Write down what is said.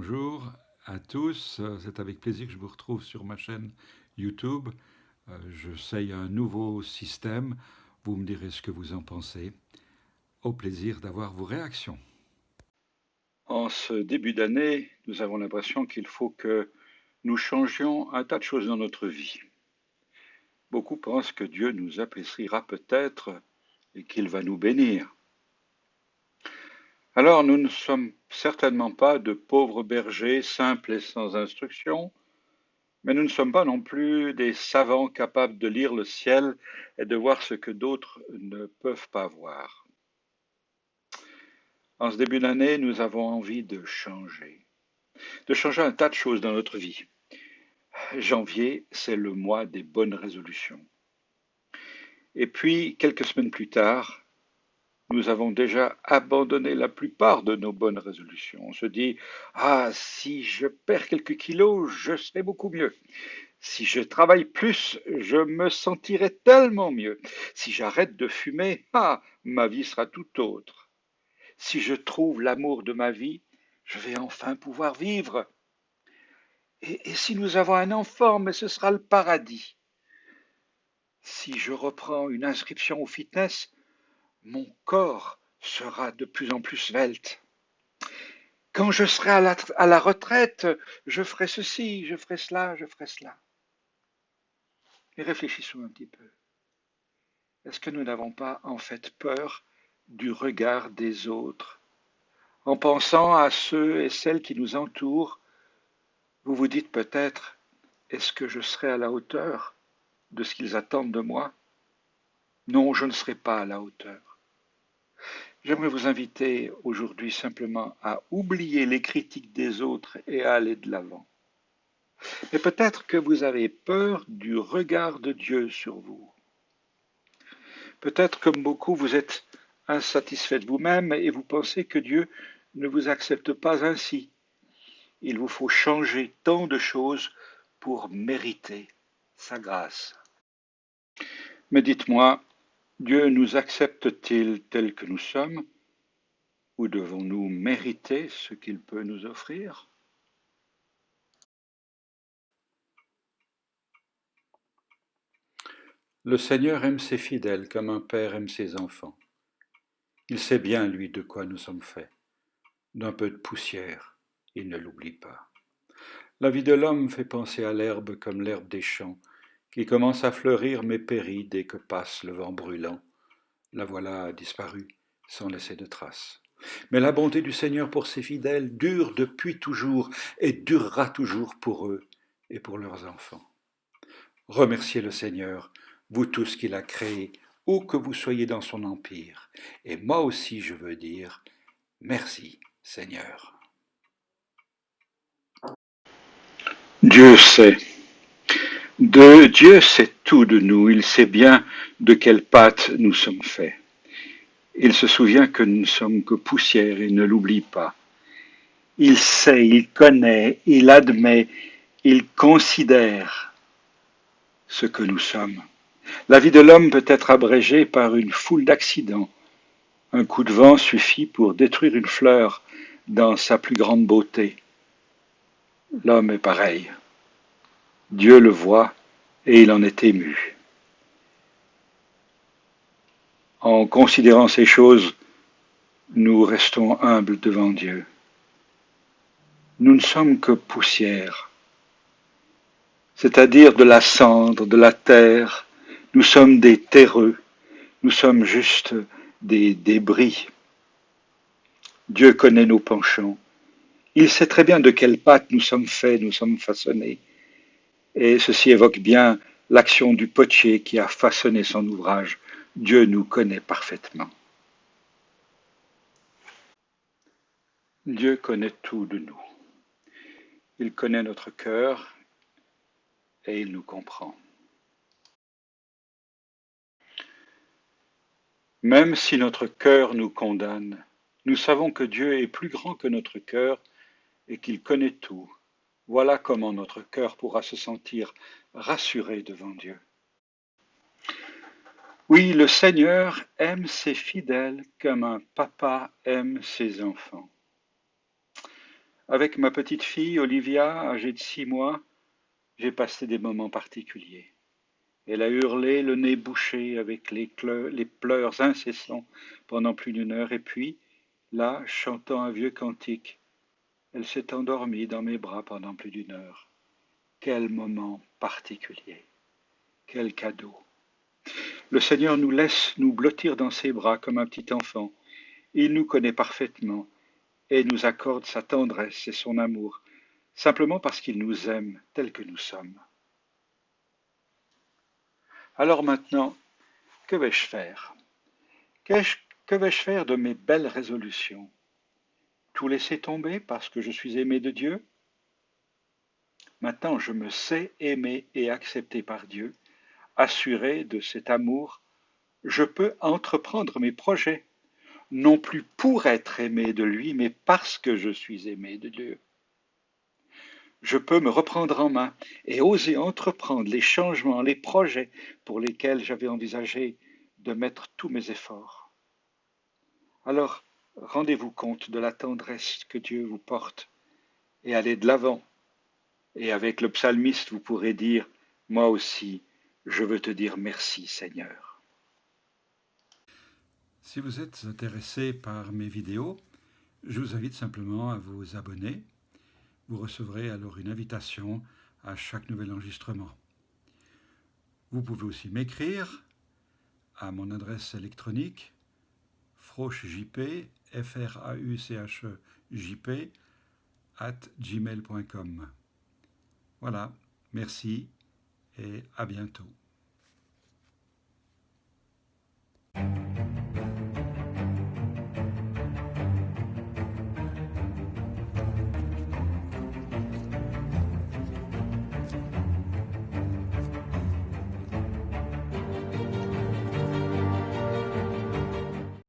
Bonjour à tous, c'est avec plaisir que je vous retrouve sur ma chaîne YouTube. J'essaye un nouveau système, vous me direz ce que vous en pensez. Au plaisir d'avoir vos réactions. En ce début d'année, nous avons l'impression qu'il faut que nous changions un tas de choses dans notre vie. Beaucoup pensent que Dieu nous appréciera peut-être et qu'il va nous bénir. Alors nous ne sommes certainement pas de pauvres bergers simples et sans instruction, mais nous ne sommes pas non plus des savants capables de lire le ciel et de voir ce que d'autres ne peuvent pas voir. En ce début d'année, nous avons envie de changer un tas de choses dans notre vie. Janvier, c'est le mois des bonnes résolutions. Et puis, quelques semaines plus tard, nous avons déjà abandonné la plupart de nos bonnes résolutions. On se dit, ah, si je perds quelques kilos, je serai beaucoup mieux. Si je travaille plus, je me sentirai tellement mieux. Si j'arrête de fumer, ma vie sera tout autre. Si je trouve l'amour de ma vie, je vais enfin pouvoir vivre. Et si nous avons un enfant, mais ce sera le paradis. Si je reprends une inscription au fitness, mon corps sera de plus en plus svelte. Quand je serai à la retraite, je ferai ceci, je ferai cela, je ferai cela. Et réfléchissons un petit peu. Est-ce que nous n'avons pas en fait peur du regard des autres? En pensant à ceux et celles qui nous entourent, vous vous dites peut-être, est-ce que je serai à la hauteur de ce qu'ils attendent de moi? Non, je ne serai pas à la hauteur. J'aimerais vous inviter aujourd'hui simplement à oublier les critiques des autres et à aller de l'avant. Mais peut-être que vous avez peur du regard de Dieu sur vous. Peut-être comme beaucoup, vous êtes insatisfait de vous-même et vous pensez que Dieu ne vous accepte pas ainsi. Il vous faut changer tant de choses pour mériter sa grâce. Mais dites-moi, Dieu nous accepte-t-il tels que nous sommes ou devons-nous mériter ce qu'il peut nous offrir? Le Seigneur aime ses fidèles comme un père aime ses enfants. Il sait bien, lui, de quoi nous sommes faits. D'un peu de poussière, il ne l'oublie pas. La vie de l'homme fait penser à l'herbe comme l'herbe des champs, qui commence à fleurir mais périt dès que passe le vent brûlant. La voilà disparue, sans laisser de traces. Mais la bonté du Seigneur pour ses fidèles dure depuis toujours et durera toujours pour eux et pour leurs enfants. Remerciez le Seigneur, vous tous qu'il a créés, où que vous soyez dans son empire. Et moi aussi je veux dire, merci Seigneur. Dieu sait. Dieu sait tout de nous, il sait bien de quelle pâte nous sommes faits. Il se souvient que nous ne sommes que poussière et ne l'oublie pas. Il sait, il connaît, il admet, il considère ce que nous sommes. La vie de l'homme peut être abrégée par une foule d'accidents. Un coup de vent suffit pour détruire une fleur dans sa plus grande beauté. L'homme est pareil. Dieu le voit et il en est ému. En considérant ces choses, nous restons humbles devant Dieu. Nous ne sommes que poussière, c'est-à-dire de la cendre, de la terre. Nous sommes des terreux, nous sommes juste des débris. Dieu connaît nos penchants. Il sait très bien de quelle pâte nous sommes faits, nous sommes façonnés. Et ceci évoque bien l'action du potier qui a façonné son ouvrage. Dieu nous connaît parfaitement. Dieu connaît tout de nous. Il connaît notre cœur et il nous comprend. Même si notre cœur nous condamne, nous savons que Dieu est plus grand que notre cœur et qu'il connaît tout. Voilà comment notre cœur pourra se sentir rassuré devant Dieu. Oui, le Seigneur aime ses fidèles comme un papa aime ses enfants. Avec ma petite fille, Olivia, âgée de 6 mois, j'ai passé des moments particuliers. Elle a hurlé, le nez bouché, avec les pleurs incessants pendant plus d'une heure, et puis, là, chantant un vieux cantique, elle s'est endormie dans mes bras pendant plus d'une heure. Quel moment particulier, quel cadeau. Le Seigneur nous laisse nous blottir dans ses bras comme un petit enfant. Il nous connaît parfaitement et nous accorde sa tendresse et son amour, simplement parce qu'il nous aime tels que nous sommes. Alors maintenant, que vais-je faire? Que vais-je faire de mes belles résolutions? Tout laisser tomber parce que je suis aimé de Dieu? Maintenant, je me sais aimé et accepté par Dieu, assuré de cet amour, je peux entreprendre mes projets, non plus pour être aimé de lui, mais parce que je suis aimé de Dieu. Je peux me reprendre en main et oser entreprendre les changements, les projets pour lesquels j'avais envisagé de mettre tous mes efforts. Alors, rendez-vous compte de la tendresse que Dieu vous porte et allez de l'avant. Et avec le psalmiste, vous pourrez dire, moi aussi, je veux te dire merci Seigneur. Si vous êtes intéressé par mes vidéos, je vous invite simplement à vous abonner. Vous recevrez alors une invitation à chaque nouvel enregistrement. Vous pouvez aussi m'écrire à mon adresse électronique frauchejp, frauchejp, @gmail.com. Voilà, merci et à bientôt.